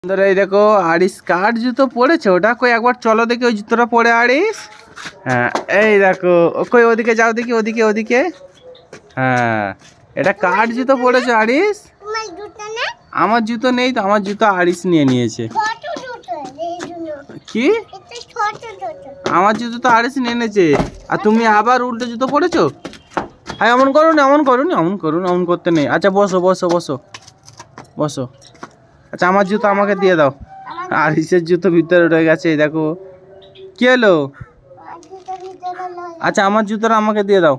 বন্ধুরা এই দেখো আরিস কার জুতো পড়েছে, ওটা কই একবার চলো দেখি ওই জুতোটা পরে আরিস। হ্যাঁ এই দেখো কই ওদিকে যাও দেখি, ওদিকে ওদিকে। হ্যাঁ এটা কার জুতো পড়েছে আরিস? আমার জুতো নেই তো, আমার জুতো আরিস নিয়ে নিয়েছে। কি আমার জুতো তো আরিস নিয়ে নিয়েছে, আর তুমি আবার উল্টো জুতো পড়েছো? হ্যাঁ এমন করুন এমন করুন এমন করুন, এমন করতে নেই। আচ্ছা বসো বসো বসো বসো। আচ্ছা আমার জুতো আমাকে দিয়ে দাও। আরিসের জুতো ভিতরে রয়ে গেছে, এই দেখো। কি হলো? আচ্ছা আমার জুতোটা আমাকে দিয়ে দাও,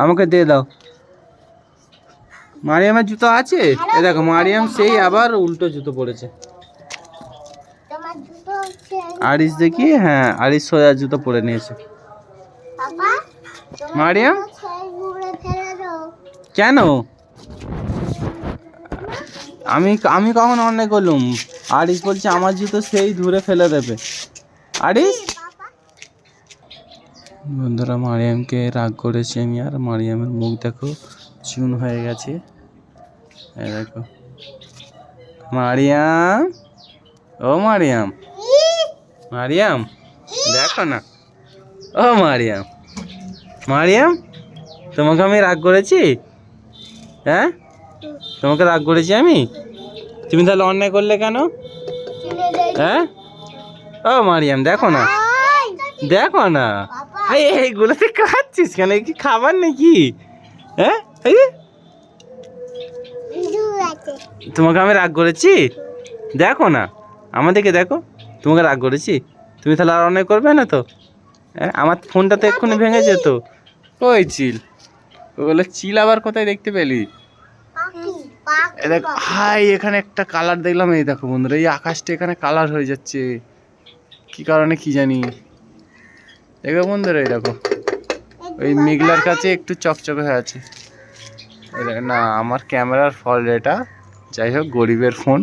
আমাকে দিয়ে দাও। মারিয়ামের জুতো আছে, এই দেখো মারিয়াম সেই আবার উল্টো জুতো পড়েছে। আরিস দেখি, হ্যাঁ আরিস সোজা জুতো পরে নিয়েছে। মারিয়াম কেন? আমি আমি কখন অন্যায় করলুম? আরিস বলছে আমার জুতো সেই ধরে ফেলে দেবে। আরিস বন্ধুরা মারিয়ামকে রাগ করেছি আমি, আর মারিয়ামের মুখ দেখো চুন হয়ে গেছে। এই দেখো মারিয়াম, ও মারিয়াম, মারিয়াম দেখো না, ও মারিয়াম, মারিয়াম তোমাকে আমি রাগ করেছি? হ্যাঁ তোমাকে রাগ করেছি আমি? তুমি তাহলে অন্যায় করলে কেন? হ্যাঁ ও মারিয়াম দেখো না, দেখো না, এইগুলোতে খাচ্ছিস কেন? কি খাবার নাকি? হ্যাঁ তোমাকে আমি রাগ করেছি? দেখো না আমাদেরকে দেখো, তোমাকে রাগ করেছি? তুমি তাহলে আর অন্যায় করবে না তো? হ্যাঁ আমার ফোনটা তো এক্ষুনি ভেঙে যেত। ওই চিল, ওগুলো চিল আবার কোথায় দেখতে পেলি? দেখো হাই এখানে একটা কালার দেখলাম, এই দেখো বন্ধুরা এই আকাশটা এখানে কালার হয়ে যাচ্ছে, কি কারণে কি জানি। দেখো বন্ধুরা এই দেখো ওই মেঘলার কাছে একটু চকচকে হয়ে আছে। না আমার ক্যামেরার ফল্ট এটা, যাই হোক গরিবের ফোন।